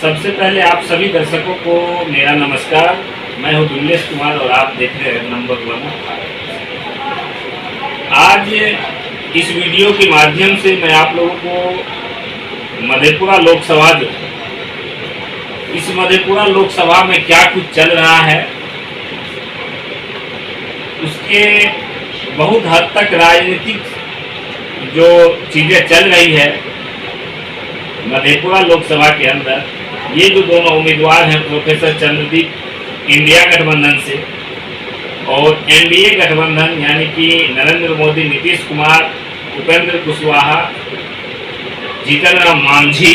सबसे पहले आप सभी दर्शकों को मेरा नमस्कार। मैं हूं दुल्लेश कुमार और आप देख रहे हैं नंबर 1 भारत। आज इस वीडियो के माध्यम से मैं आप लोगों को मधेपुरा लोकसभा इस मधेपुरा लोकसभा में क्या कुछ चल रहा है उसके बहुत हद तक राजनीतिक जो चीज़ें चल रही है मधेपुरा लोकसभा के अंदर, ये जो दोनों उम्मीदवार हैं प्रोफेसर चंद्रदीप इंडिया गठबंधन से और एनडीए गठबंधन यानी कि नरेंद्र मोदी, नीतीश कुमार, उपेंद्र कुशवाहा, जीतन राम मांझी,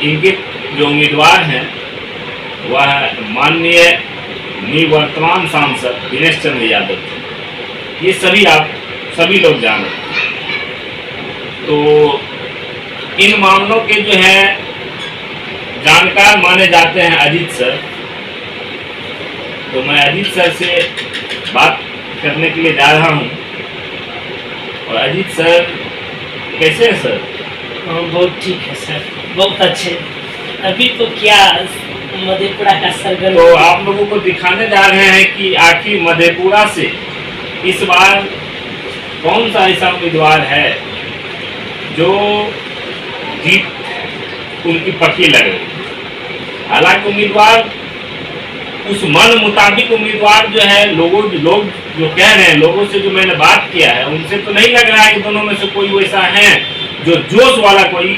इनके जो उम्मीदवार हैं वह माननीय निवर्तमान सांसद दिनेश चंद्र यादव। ये सभी लोग जानते हैं। तो इन मामलों के जो है जानकार माने जाते हैं अजीत सर। तो मैं अजीत सर से बात करने के लिए जा रहा हूं। और अजीत सर कैसे हैं सर? बहुत ठीक है सर, बहुत अच्छे। अभी तो क्या मधेपुरा का सरगर्म। तो आप लोगों को दिखाने जा रहे हैं कि आखिर मधेपुरा से इस बार कौन सा ऐसा उम्मीदवार है जो जीत उनकी पक्की लग रही। हालांकि उम्मीदवार उस मन मुताबिक उम्मीदवार जो है लोग जो कह रहे हैं, लोगों से जो मैंने बात किया है उनसे तो नहीं लग रहा है कि दोनों में से कोई वैसा है जो जोश वाला कोई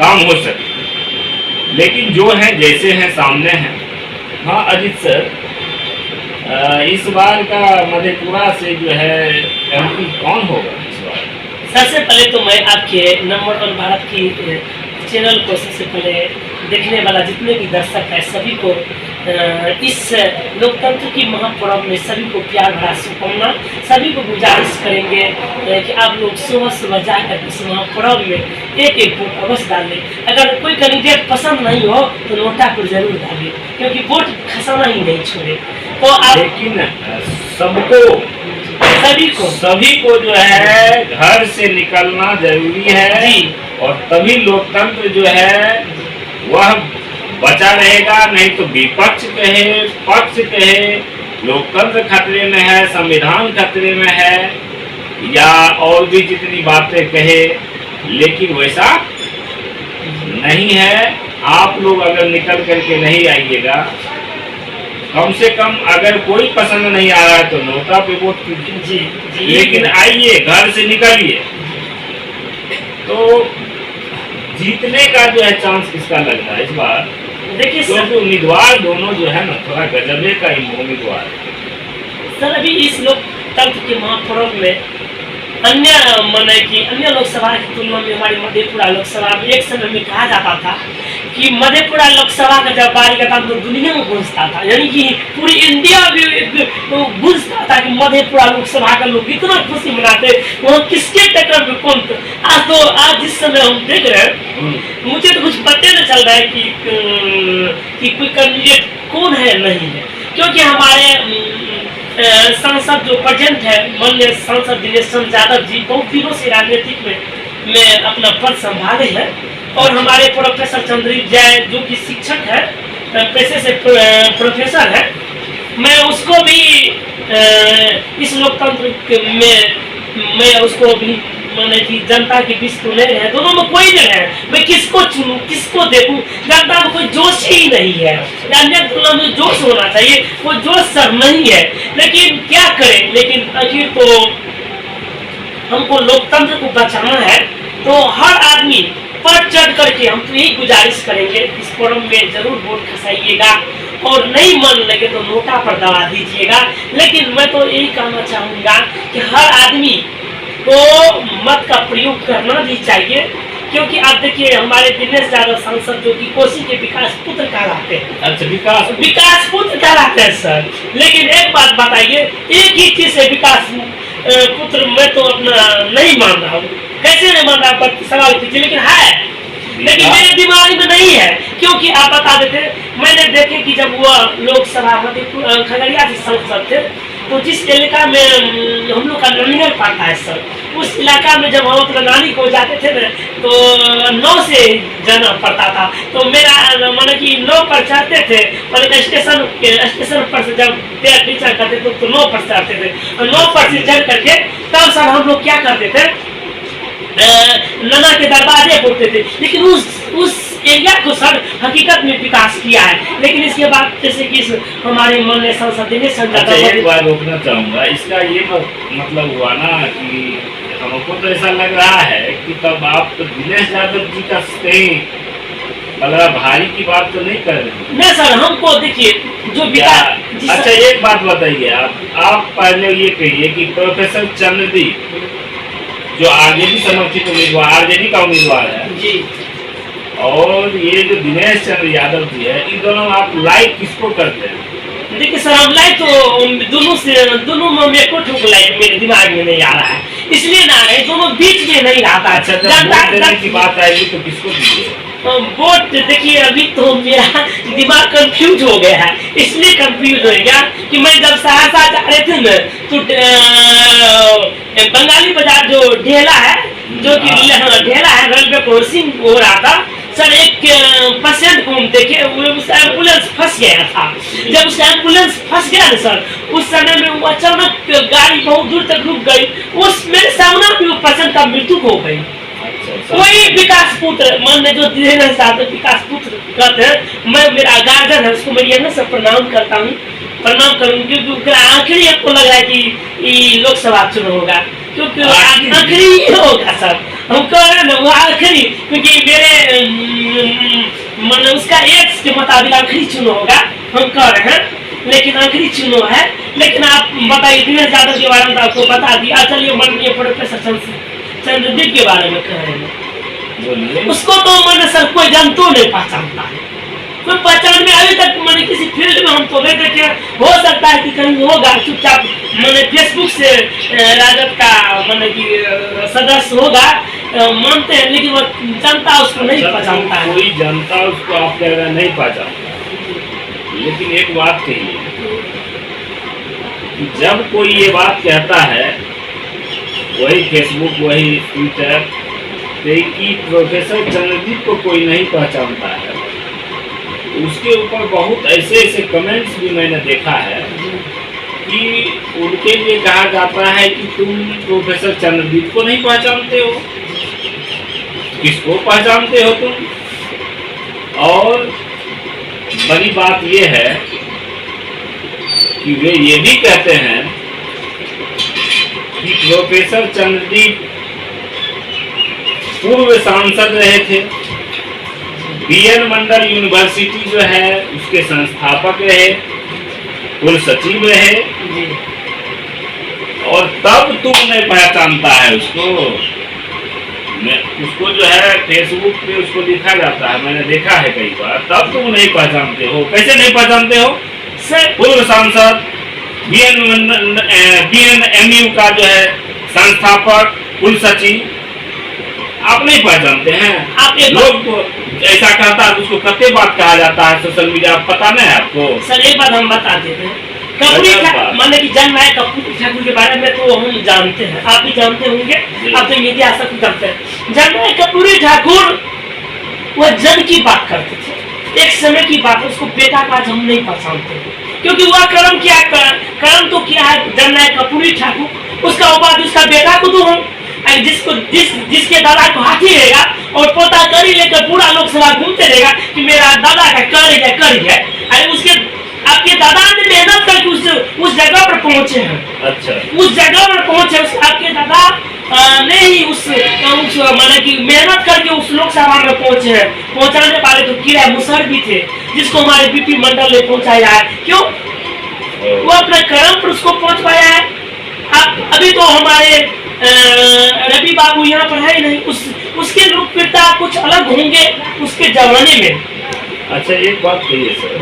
काम हो सके। लेकिन जो है जैसे हैं सामने हैं। हाँ अजीत सर, इस बार का मधेपुरा से जो है एमपी कौन होगा इस बार? सबसे पहले तो मैं आपके नंबर 1 भारत की चैनल को सबसे पहले देखने वाला जितने भी दर्शक है सभी को इस लोकतंत्र की महापर्व में सभी को प्यार भरा शुभकामना। सभी को गुजारिश करेंगे कि आप लोग सुबह सुबह जाकर इस महापर्व में एक वोट अवश्य डालें। अगर कोई कैंडिडेट पसंद नहीं हो तो नोटा पर जरूर डालें, क्योंकि वोट खसाना ही नहीं छोड़े। तो आप लेकिन सभी को जो है घर से निकलना जरूरी है जी। और तभी लोकतंत्र जो है वह बचा रहेगा। नहीं तो विपक्ष कहे, पक्ष कहे, लोकतंत्र खतरे में है, संविधान खतरे में है, या और भी जितनी बातें कहे, लेकिन वैसा नहीं है। आप लोग अगर निकल करके नहीं आइएगा, कम से कम अगर कोई पसंद नहीं आ रहा है तो नोटा पे वोट कीजिए, लेकिन आइए, घर से निकलिए। तो जीतने का जो है चांस किसका लग रहा है इस बार? देखिए क्योंकि उम्मीदवार दोनों जो है ना थोड़ा गजबे का उम्मीदवार सर, अभी इस लोकतंत्र के महापर्व में अन्य लोकसभा की तुलना में हमारी मधेपुरा लोकसभा में एक समय में कहा जाता था कि मधेपुरा लोकसभा का जब बारी का तो दुनिया में गूंजता था, यानी कि पूरी इंडिया में गूंजता था कि मधेपुरा लोकसभा का लोग इतना खुशी मनाते वहाँ किसके टक्कर में कौन। आज जिस समय हम देख रहे हैं मुझे तो कुछ पता नहीं चल रहा है कि कोई कैंडिडेट कौन है नहीं है, क्योंकि हमारे सांसद जो प्रेजेंट है माननीय सांसद दिनेश चंद्र यादव जी बहुत दिनों से राजनीतिक में अपना पद संभाले हैं। और हमारे प्रोफेसर चंद्रदीप जय जो कि शिक्षक है, पेशे से प्रोफेसर है, मैं उसको भी इस लोकतंत्र में मैं उसको भी माने कि जनता के बीच तो नहीं है, दोनों में कोई नहीं है। मैं किसको चुनूं, किसको देखूं? जनता में कोई जोश ही नहीं है। अन्य तुलना में जोश होना चाहिए, वो जोश सर नहीं है। लेकिन क्या करें, लेकिन आखिर तो हमको लोकतंत्र को बचाना है। तो हर आदमी पर चढ़ करके हम तो यही गुजारिश करेंगे, इस फोरम में जरूर वोट खसाइएगा और नहीं मन लगे तो नोटा पर दबा दीजिएगा। लेकिन मैं तो यही कहना चाहूँगा कि हर आदमी को मत का प्रयोग करना भी चाहिए, क्योंकि आप देखिए हमारे दिनेश यादव सांसद जो कि कोसी के विकास पुत्र कहलाते हैं। अच्छा, विकास पुत्र कहलाते हैं सर। लेकिन एक बात बताइए, एक ही चीज से विकास पुत्र मैं तो अपना नहीं मान रहा हूँ। कैसे नहीं मान रहा सवाल कीजिए, लेकिन है, लेकिन मेरे दिमाग में नहीं है। क्योंकि आप बता देते, मैंने देखे कि जब वह लोकसभा खगड़िया से सांसद थे तो जिस इलाका में हम लोग का टर्मिनल पड़ता है सर। उस इलाका में जब हम अपना नानी को जाते थे ना तो 9 से जाना पड़ता था। तो मेरा माना कि 9 पर चढ़ते थे, मतलब स्टेशन पर से जब ट्रेन नीचे करते थे तो 9 पर चढ़ते थे, और 9 पर से चढ़ करके तब सर हम लोग क्या करते थे, नना के दरवाजे बोलते थे। लेकिन उस एरिया को सर हकीकत में विकास किया है। लेकिन इसके बाद जैसे कि हमारे मन ने सांसद दिनेश अच्छा, एक बार रोकना चाहूँगा, इसका ये मतलब हुआ ना कि हमको तो ऐसा लग रहा है कि तब आप तो दिनेश यादव जी का कहीं बड़ा भारी की बात तो नहीं कर रहे नहीं सर, हमको देखिए जो विकास। अच्छा, एक बात बताइए, आप पहले ये कहिए कि प्रोफेसर चंद्रदीप जो आरजेडी समर्थित उम्मीदवार, आरजेडी का उम्मीदवार है जी, और ये जो दिनेश चंद्र यादव जी है, इन दोनों आप लाइक किसको करते हैं? देखिए सर, हम लाइक तो दोनों में को ठोक लाइक मेरे दिमाग में नहीं आ रहा है, इसलिए ना है दोनों बीच में नहीं आता। अच्छा, जब वोट देने की बात आएगी तो किसको दीजिए? वोट देखिए, अभी तो मेरा दिमाग कंफ्यूज हो गया है, इसलिए कंफ्यूज हो गया कि मैं जब सहरसा जा रहे थे ना तो बंगाली बाजार जो ढेला है, जो कि ढेला है, रेलवे क्रॉसिंग हो रहा था सर, एक पेशेंट को हम देखे, उस एम्बुलेंस फंस गया था। जब उस एम्बुलेंस फंस गया ना सर, उस समय में वो अचानक गाड़ी बहुत दूर तक रुक गई, उस मेरे सामने भी वो पेशेंट का मृत्यु हो गई। कोई विकास पुत्र मन में जो दिनेश यादव विकास पुत्र कहते हैं, मैं मेरा गार्जियन है उसको मैं ये सब प्रणाम करता हूँ, प्रणाम करूँगी, क्योंकि आखिरी हमको लग रहा है कि लोकसभा चुनाव होगा, क्योंकि आखिरी होगा सर, हम कह रहे हैं ना वो आखिरी, क्योंकि मेरे मन उसका एज के मुताबिक आखिरी चुनाव होगा, हम कह रहे हैं, लेकिन आखिरी चुनाव है। लेकिन आप बताइए दिनेश यादव के बारे में तो आपको बता दिया, चलिए माननीय प्रोफेसर चंद्रदीप के बारे में कह रहे हैं, उसको तो मैंने सर कोई जनतो नहीं पहचानता है, कोई पहचान में अभी तक मैंने किसी फील्ड में हम तो नहीं देखे। हो सकता है कि कहीं होगा, चुपचाप मैंने फेसबुक से राजद का मैंने कि सदस्य होगा मानते हैं, लेकिन वो जनता उसको नहीं पहचानता है। कोई जनता उसको आप कह रहे नहीं पहचानता, लेकिन एक बात कहिए, जब कोई ये बात कहता है, वही फेसबुक, वही ट्विटर कि प्रोफेसर चंद्रदीप को कोई नहीं पहचानता है, उसके ऊपर बहुत ऐसे कमेंट्स भी मैंने देखा है कि उनके लिए कहा जाता है कि तुम प्रोफेसर चंद्रदीप को नहीं पहचानते हो, किसको पहचानते हो तुम? और बड़ी बात यह है कि वे ये भी कहते हैं कि प्रोफेसर चंद्रदीप पूर्व सांसद रहे थे, बीएन मंडल यूनिवर्सिटी जो है उसके संस्थापक रहे, कुल सचिव रहे, और तब तुम नहीं पहचानता है उसको जो है फेसबुक पे उसको लिखा जाता है, मैंने देखा है कई बार, तब तुम नहीं पहचानते हो। कैसे नहीं पहचानते हो? पूर्व सांसद, बीएनएमयू का जो है संस्थापक, कुल सचिव, आप नहीं पहचानते हैं? आप लोग तो ऐसा कहता है, उसको कते बात कहा जाता है सोशल मीडिया, पता नहीं है आपको? सर एक बात हम बता देते हैं, कर्पूरी माने कि जननायक कर्पूरी ठाकुर के बारे में तो हम जानते हैं, आप भी जानते होंगे, आप तो मीडिया सब करते हैं। जननायक कर्पूरी ठाकुर वह जन की बात करते थे, एक समय की बात, उसको बेटा का हम नहीं पहचानते, क्योंकि वह कर्म कर्म तो किया है जननायक कर्पूरी ठाकुर, उसका बाद उसका बेटा को तो हम जिसके दादा को हाथी रहेगा और पोता करी लेकर पूरा लोकसभा घूमते रहेगा कि मेरा दादा का कर है, उसके आपके दादा ने मेहनत करके उस जगह पर पहुंचे हैं। अच्छा, उस जगह पर पहुंचे आपके दादा ने ही उस माने कि मेहनत करके उस लोकसभा में पहुंचे हैं। पहुंचाने वाले तो किला मुसर भी थे, जिसको हमारे बीपी मंडल ने पहुंचाया है। क्यों? वो अपने कर्म पर उसको पहुंच पाया है। आप अभी तो हमारे रवि बाबू यहाँ पर है ही नहीं, उसके लोकप्रियता कुछ अलग होंगे उसके जमाने में। अच्छा, एक बात कहिए सर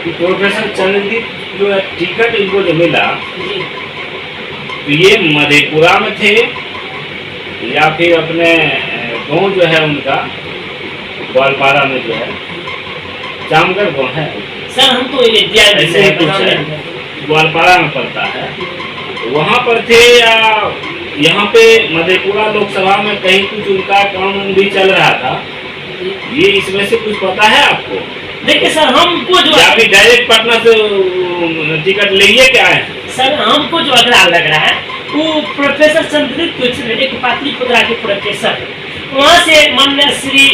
कि प्रोफेसर चंद्रदीप जो है टिकट इनको जो मिला, तो ये मधेपुरा में थे या फिर अपने गांव जो है उनका ग्वालपारा में जो है जामगढ़ गाँव है? सर हम तो ऐसे ही कुछ है, ग्वालपारा में पड़ता है। वहाँ पर थे या यहाँ पे मधेपुरा लोकसभा में कहीं कुछ उनका काम भी चल रहा था, ये इसमें से कुछ पता है आपको? देखिए सर, हमको जो या अभी डायरेक्ट पटना से टिकट लिए क्या है? सर हमको जो अगला लग रहा है वो प्रोफेसर चंद्रित एक पाटलिपुत्रा के प्रोफेसर है, वहाँ से माननीय श्री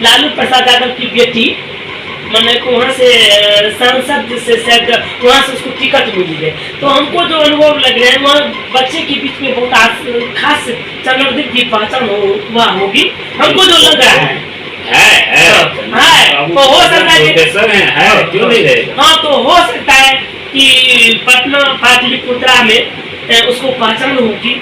लालू प्रसाद यादव की बेटी मैंने को वहाँ से सांसद से शायद वहाँ से उसको टिकट मिली है। तो हमको जो अनुभव लग रहा है वहाँ बच्चे के बीच में बहुत खास चंद्रदीप की पहचान वहाँ होगी, हमको जो लग रहा है। तो हो सकता है क्यों नहीं रहेगा? हाँ, तो हो सकता है कि पटना पाटलिपुत्रा में उसको पहचान होगी।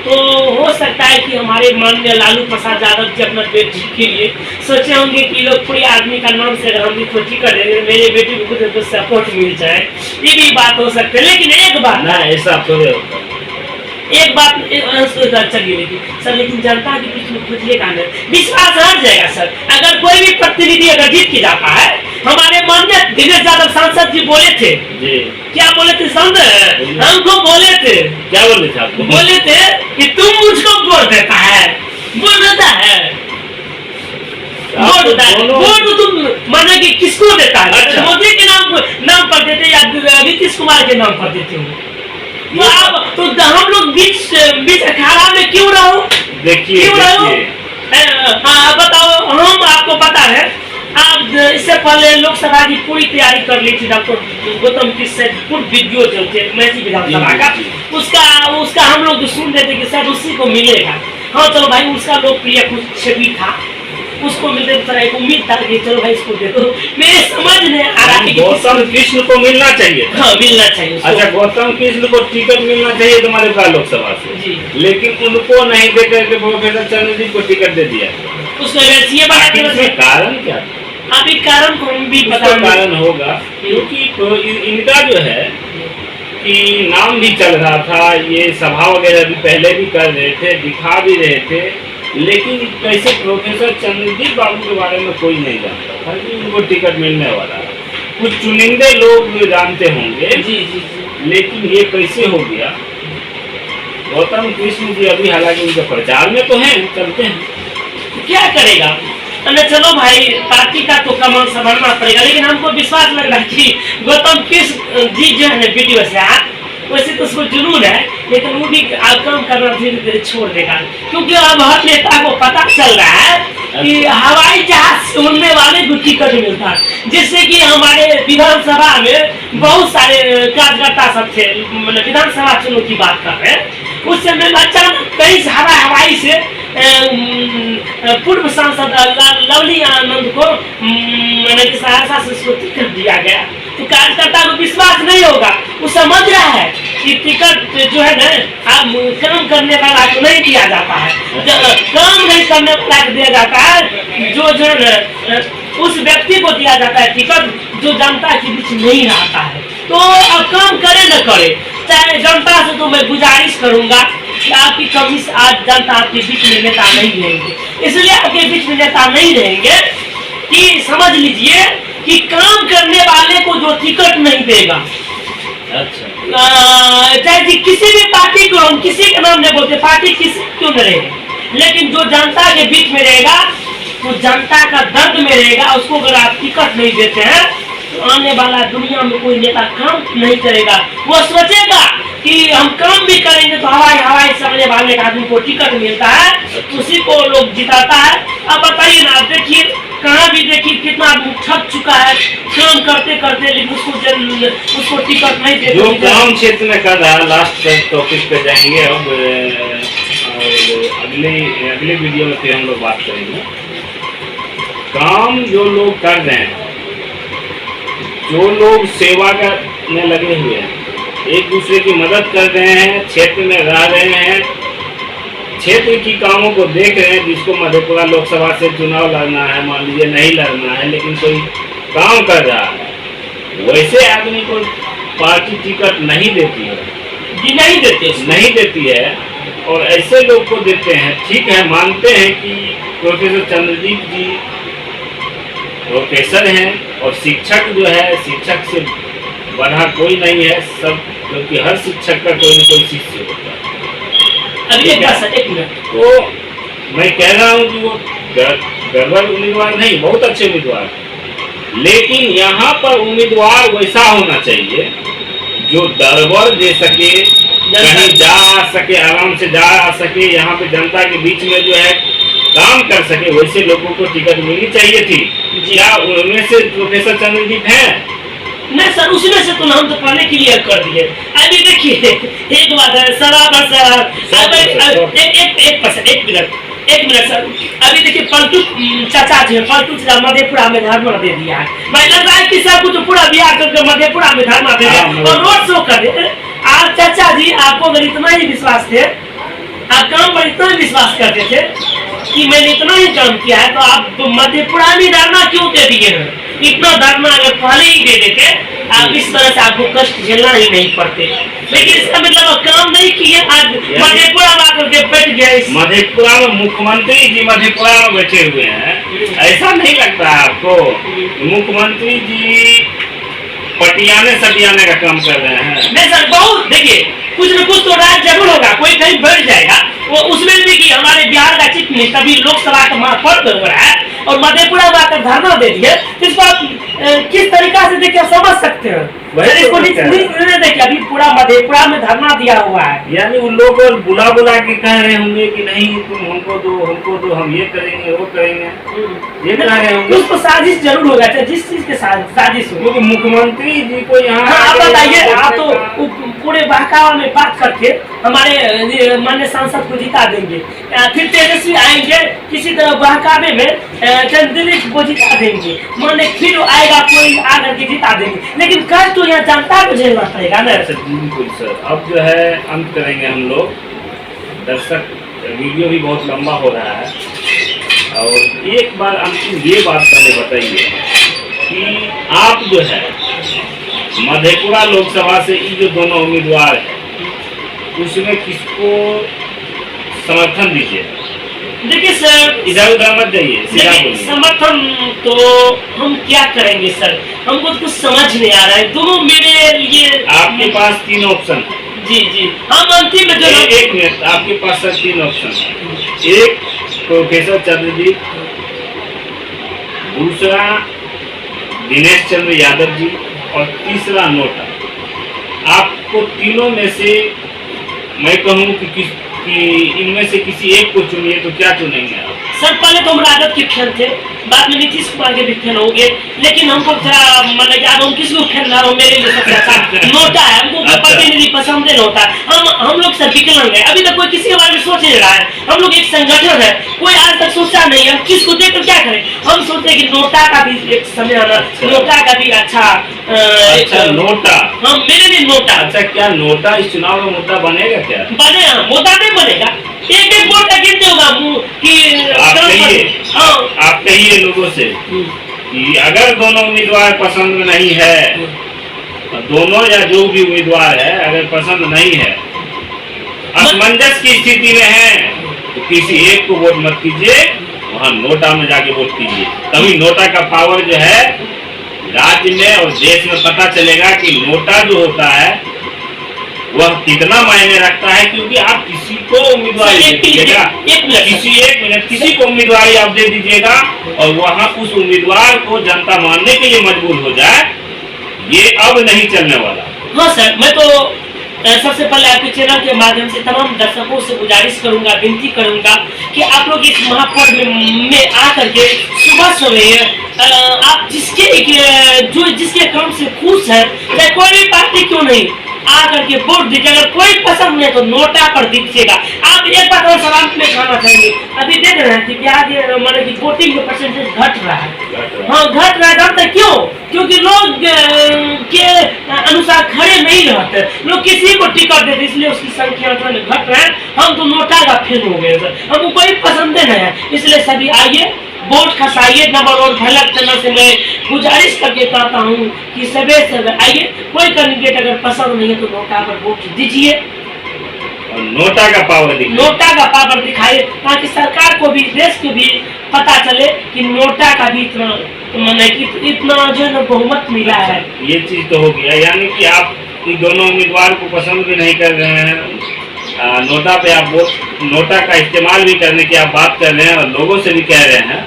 तो हो सकता है कि हमारे माननीय लालू प्रसाद यादव जी अपना बेटी के लिए सोचे होंगे कि लोग कोई आदमी का नाम से अगर हम भी खोजी कर देंगे मेरे बेटी को कुछ सपोर्ट मिल जाए, ये भी बात हो सकती है। लेकिन एक बात ना, ऐसा थोड़े होता है। एक बात चलिए, लेकिन जनता के बीच में खुजले का विश्वास हट जाएगा सर। अगर कोई भी प्रतिनिधि अगर जीत के जाता है, हमारे माननीय दिनेश यादव सांसद जी बोले थे जी, क्या बोले थे समझ, हमको बोले थे, क्या बोले थे आपको? बोले थे कि तुम मुझको वोट देता है, वोट देता है, वोट तुम माने कि किसको देता है? अच्छा। मोदी के नाम पर देते या नीतीश कुमार के नाम पर देते हो? तो हम लोग बीच अखाड़ा में क्यों रहो? देखिए हाँ बताओ, हम आपको पता है आप इससे पहले लोकसभा की पूरी तैयारी कर ली थी डॉक्टर गौतम की पूर्ण वीडियो जो थे मैथी विधानसभा का, उसका हम लोग सुन रहे थे कि शायद उसी को मिलेगा। हाँ चलो भाई, उसका लोकप्रिय कुछ छवि था, उसको मिलते तरह एक उम्मीद था कि चलो भाई इसको दे दो। मेरे समझ में आ रहा है कि गौतम कृष्ण को मिलना चाहिए। हाँ मिलना चाहिए। अच्छा, गौतम कृष्ण को टिकट मिलना चाहिए तुम्हारे पास लोकसभा से जी, लेकिन उनको नहीं देकर के प्रोफेसर चंद्रदीप को टिकट दे दिया। उसमें कारण क्या? अभी कारण को भी पता कारण होगा क्योंकि इनका जो है कि नाम भी चल रहा था, ये सभा वगैरह भी पहले भी कर रहे थे, दिखा भी रहे थे, लेकिन कैसे प्रोफेसर चंद्रदीप बाबू के बारे में कोई नहीं जानता था कि उनको टिकट मिलने वाला है। कुछ चुनिंदे लोग जानते होंगे जी, लेकिन ये कैसे हो गया? गौतम कृष्ण जी अभी हालांकि उनके प्रचार में तो हैं, चलते हैं, क्या करेगा? चलो भाई, पार्टी का तो कमल संभालना पड़ेगा, लेकिन हमको विश्वास लग रहा है कि गौतम कृष्ण जी जो है वीडियो से वैसे तो उसको जुनून है, लेकिन वो भी काम करना धीरे धीरे छोड़ देगा, क्योंकि अब हर नेता को पता चल रहा है कि हवाई जहाज से उड़ने वाले को टिकट मिलता है। जिससे कि हमारे विधानसभा में बहुत सारे कार्यकर्ता सब थे, मतलब विधानसभा चुनाव की बात कर रहे हैं, उस समय अचानक कई सारा हवाई से पूर्व सांसद लवली आनंद को सहरसा से उसको टिकट दिया गया। तो कार्यकर्ता को विश्वास नहीं होगा, वो समझ रहा है कि टिकट जो है ना अब काम करने वाला को नहीं दिया जाता है, काम नहीं करने वाला को दिया जाता है, जो उस व्यक्ति को दिया जाता है टिकट जो जनता के बीच नहीं रहता है। तो अब काम करे न करे, चाहे जनता से तो मैं गुजारिश करूंगा कि आपकी कभी आज जनता आपके बीच में नेता नहीं रहेंगे, इसलिए आपके बीच में नेता नहीं रहेंगे कि समझ लीजिए कि काम करने वाले को जो टिकट नहीं देगा, अच्छा चाहे किसी भी पार्टी को, हम किसी का नाम नहीं बोलते, पार्टी किसी क्यों न रहेगा, लेकिन जो जनता के बीच में रहेगा तो जनता का दर्द में रहेगा, उसको अगर आप टिकट नहीं देते हैं तो आने वाला दुनिया में कोई नेता काम नहीं करेगा। वो सोचेगा कि हम काम भी करेंगे तो हवाई समझने वाले आदमी को टिकट मिलता है, उसी को लोग जिताता है। अब बताइए ना, आप देखिए कहाँ भी देखिए कितना आदमी थक चुका है काम करते करते, लेकिन उसको टिकट नहीं देते। जो काम क्षेत्र में कर रहा है, लास्ट टॉपिक पे जाएंगे अब, अगले वीडियो में हम लोग बात करेंगे। काम जो लोग कर रहे हैं, जो लोग सेवा में लगे हुए हैं, एक दूसरे की मदद कर रहे हैं, क्षेत्र में रह रहे हैं, क्षेत्र की कामों को देख रहे हैं, जिसको मधेपुरा लोकसभा से चुनाव लड़ना है, मान लीजिए नहीं लड़ना है, लेकिन कोई काम कर रहा है, वैसे आदमी को पार्टी टिकट नहीं देती है जी, नहीं देती है, और ऐसे लोग को देते हैं। ठीक है, मानते हैं कि प्रोफेसर चंद्रदीप जी प्रोफेसर हैं और शिक्षक जो है, शिक्षक से बड़ा कोई नहीं है, सब, क्योंकि हर शिक्षक का कोई न कोई शिष्य होता है। अभी एक बात सर, एक मिनट, तो मैं कह रहा हूँ कि वो गड़बड़ उम्मीदवार नहीं, बहुत अच्छे उम्मीदवार, लेकिन यहाँ पर उम्मीदवार वैसा होना चाहिए जो दरबार दे सके, कहीं जा आ सके, आराम से जा आ सके, यहाँ पे जनता के बीच में जो है काम कर सके, वैसे लोगों को टिकट मिलनी चाहिए थी। क्या उनमें से प्रोफेसर चंद्रदीप हैं? नहीं सर, उसमें से तो नाम तो पहले क्लियर कर दिए। अभी देखिए एक बात है सर, एक मिनट सर, अभी देखिए पलटू चाचा जो है, पलटू चाचा मधेपुरा में धरना दे दिया है। भाई लग रहा है कि सब कुछ पूरा बिहार करके मधेपुरा में धरना दे दिया और रोड शो कर दे। आप चाचा जी, आपको अगर इतना ही विश्वास थे, आप काम पर इतना विश्वास करते थे कि मैंने इतना ही काम किया है, तो आप मधेपुरा में धरना क्यों दे दिए हैं? इतना धरना अगर पहले ही दे देते, आप इस तरह से आपको कष्ट झेलना ही नहीं पड़ते। लेकिन इसका मतलब काम नहीं किए, आज मधेपुरा में आकर के बैठ गए। मधेपुरा में मुख्यमंत्री जी मधेपुरा में बैठे हुए हैं, ऐसा नहीं लगता है आपको? मुख्यमंत्री जी पटियाने सटियाने का काम कर रहे हैं। नहीं सर, बहुत देखिए, कुछ न कुछ तो राज जरूर होगा, कोई कहीं बढ़ जाएगा। वो उसमें भी कि हमारे बिहार का चीफ मिनिस्टर अभी लोकसभा का महापर्व हो रहा है और मधेपुरा में आकर धरना दे दिए, तो इसको आप किस तरीका से देखिए समझ सकते हैं? इसको देखिए, अभी पूरा मधेपुरा में धरना दिया हुआ है, यानी उन लोग बुला बुला के कह रहे होंगे कि नहीं तुम हमको दो, हम ये करेंगे वो करेंगे, ये कह रहे होंगे। कुछ तो साजिश जरूर होगा, चाहे जिस चीज के साजिश हो। क्योंकि मुख्यमंत्री जी को यहाँ आप बताइए, आप तो पूरे बहकावा में बात करके हमारे माननीय सांसद को जिता देंगे, फिर तेजस्वी आएंगे किसी तरह बहकावे में चंद्रदीप को जिता देंगे, माने फिर आएगा कोई आकर के जिता देंगे, लेकिन कष्ट तो यहाँ जनता को झेलना पड़ेगा ना। बिल्कुल सर, अब जो है अंत करेंगे हम लोग। दर्शक, वीडियो भी बहुत लंबा हो रहा है, और एक बार अंतिम ये बात पहले बताइए कि आप जो है मधेपुरा लोकसभा से ये जो दोनों उम्मीदवार हैं, उसमें किसको समर्थन दीजिए? देखिए सर, इधर उधर मत जाइए, सीधा बोलिए। समर्थन तो हम क्या करेंगे सर, हमको तो कुछ समझ नहीं आ रहा है। दोनों मेरे लिए, आपके पास 3 ऑप्शन है। जी, हम अंतिम में जो एक मिनट, आपके पास सर 3 ऑप्शन है। एक प्रोफेसर चंद्रदीप, दूसरा दिनेश चंद्र यादव जी, और तीसरा नोटा। आपको तीनों में से मैं कहूँ कि इनमें से किसी एक को चुनिए, तो क्या चुनेंगे आप? सर पहले तो हम राजद के फैन थे, बाद में नीतीश कुमार के भी फैन हो गए, लेकिन हमको थोड़ा मतलब कि हम किसको फैन ना हो, मेरे लिए सबसे अच्छा नोटा है। हमको प्रतिनिधि पसंद है नोटा। हम लोग सर विकलांग है, अभी तक कोई किसी के बारे में सोच नहीं रहा है। हम लोग एक संगठन है, कोई आज तक सोचा नहीं है किसको देकर क्या करें। हम सोचते हैं कि नोटा का भी एक समय आना, नोटा का भी अच्छा नोटा। हाँ, मेरे लिए नोटा। अच्छा, क्या नोटा इस चुनाव में मुद्दा बनेगा? क्या बनेगा? मुद्दा नहीं बनेगा, एक वोट अगेंस्ट होगा कि आप कहिए लोगों से कि अगर दोनों उम्मीदवार पसंद में नहीं है, दोनों या जो भी उम्मीदवार है अगर पसंद नहीं है, असमंजस की स्थिति में है, तो किसी एक को वोट मत कीजिए, वहाँ नोटा में जाके वोट कीजिए। तभी नोटा का पावर जो है राज्य में और देश में पता चलेगा कि नोटा जो होता है वह कितना मायने रखता है। क्योंकि आप किसी को उम्मीदवारी दे दीजिएगा, किसी को उम्मीदवारी आप दे दीजिएगा और वहाँ उस उम्मीदवार को जनता मानने के लिए मजबूर हो जाए, ये अब नहीं चलने वाला। हाँ सर, मैं तो सबसे पहले आपके चैनल के माध्यम से तमाम दर्शकों से गुजारिश करूंगा, विनती करूंगा कि आप लोग इस महापर्व में आकर के सुबह सवेरे आप जिसके काम से खुश है, चाहे कोई भी पार्टी क्यों नहीं, आकर के वोट दीजिए। अगर कोई पसंद नहीं तो नोटा पर दीजिएगा। आप एक बात और सलाम में खाना चाहिए, अभी देख रहे हैं कि बिहार मतलब कि वोटिंग का परसेंटेज घट रहा है। हाँ, घट रहा है। घटता क्यों? क्योंकि लोग के अनुसार खड़े नहीं रहते, लोग किसी को टिकट देते, इसलिए उसकी संख्या घट रहा है। हम तो नोटा का फैन हो गए सर, हमको कोई पसंद नहीं है। इसलिए सभी आइए, वोट खसाइए। नंबर और भलक चैनल से मैं गुजारिश करके कहता हूँ कि सभी आइए, कोई कैंडिडेट अगर पसंद नहीं है तो नोटा पर वोट दीजिए। और नोटा का पावर दिखाए, नोटा का पावर दिखाए, ताकि सरकार को भी, देश को भी पता चले कि नोटा का भी इतना, माने कि इतना जो है ना बहुमत मिला है। ये चीज तो हो गया, यानी कि आप इन दोनों उम्मीदवार को पसंद भी नहीं कर रहे हैं, नोटा पे आप वोट, नोटा का इस्तेमाल भी करने की आप बात कर रहे हैं और लोगों से भी कह रहे हैं,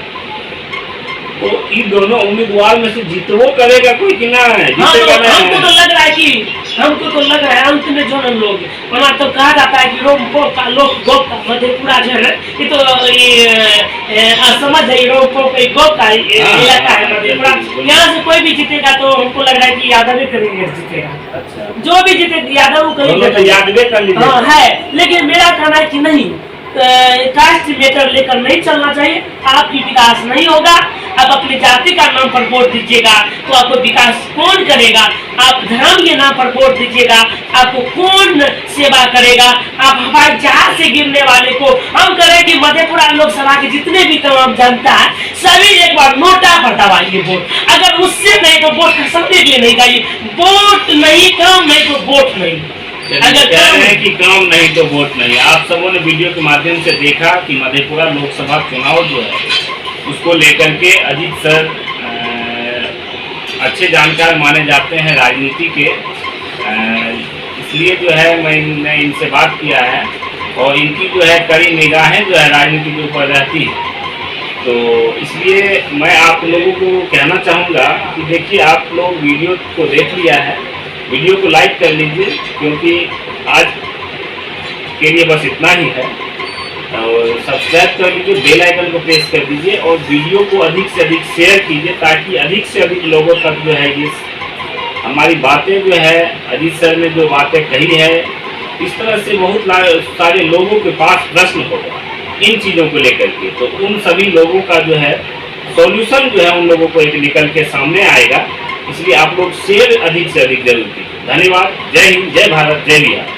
तो इन दोनों उम्मीदवार में से जीतवो करेगा कोई कि ना है? हाँ, तो जीतेगा हमको तो नहीं। लग रहा है कि, हमको तो लग रहा है अंत में जो है लोग, वरना तो कहा जाता है कि रोमपुर का लोग गोप का मधेपुरा जो है ना, ये तो समझ है, रोमपुर का गोप का इलाका है मधेपुरा। यहाँ से कोई भी जीतेगा तो हमको लग रहा है कि यादव ही करेंगे जीतेगा। अच्छा, जो भी जीते यादव दोनों तो यादवे कर लीजिए। हाँ है, लेकिन मेरा कहना है कि नहीं, कास्ट मेटर लेकर नहीं चलना चाहिए। आपकी विकास नहीं होगा, आप अपनी जाति का नाम पर वोट दीजिएगा तो आपको विकास कौन करेगा? आप धर्म के नाम पर वोट दीजिएगा, आपको कौन सेवा करेगा? आप हवाई जहाज से गिरने वाले को, हम करें कि मधेपुरा लोकसभा के जितने भी तमाम जनता है सभी एक बार नोटा पर दबाइए वोट। अगर उससे नहीं तो वोट समझने के लिए नहीं जाइए, वोट नहीं, काम नहीं तो वोट नहीं। अगर कह रहे हैं कि काम नहीं तो वोट नहीं, आप सबों ने वीडियो के माध्यम से देखा कि मधेपुरा लोकसभा चुनाव जो है उसको लेकर के अजीत सर अच्छे जानकार माने जाते हैं राजनीति के, इसलिए जो है मैंने इनसे बात किया है और इनकी जो है कड़ी निगाहें जो है राजनीति के ऊपर रहती है। तो इसलिए मैं आप लोगों को कहना चाहूँगा कि देखिए, आप लोग वीडियो को देख लिया है, वीडियो को लाइक कर लीजिए, क्योंकि आज के लिए बस इतना ही है, और सब्सक्राइब कर लीजिए, बेल आइकन को प्रेस कर दीजिए और वीडियो को अधिक से अधिक शेयर कीजिए, ताकि अधिक से अधिक लोगों तक जो है ये हमारी बातें जो है, अजीत सर ने जो बातें कही है, इस तरह से बहुत सारे लोगों के पास प्रश्न होगा इन चीज़ों को लेकर के, तो उन सभी लोगों का जो है सॉल्यूशन जो है उन लोगों को एक निकल के सामने आएगा। इसलिए आप लोग शेयर अधिक से अधिक जरूर कीजिए। धन्यवाद। जय हिंद, जय भारत, जय बिहार।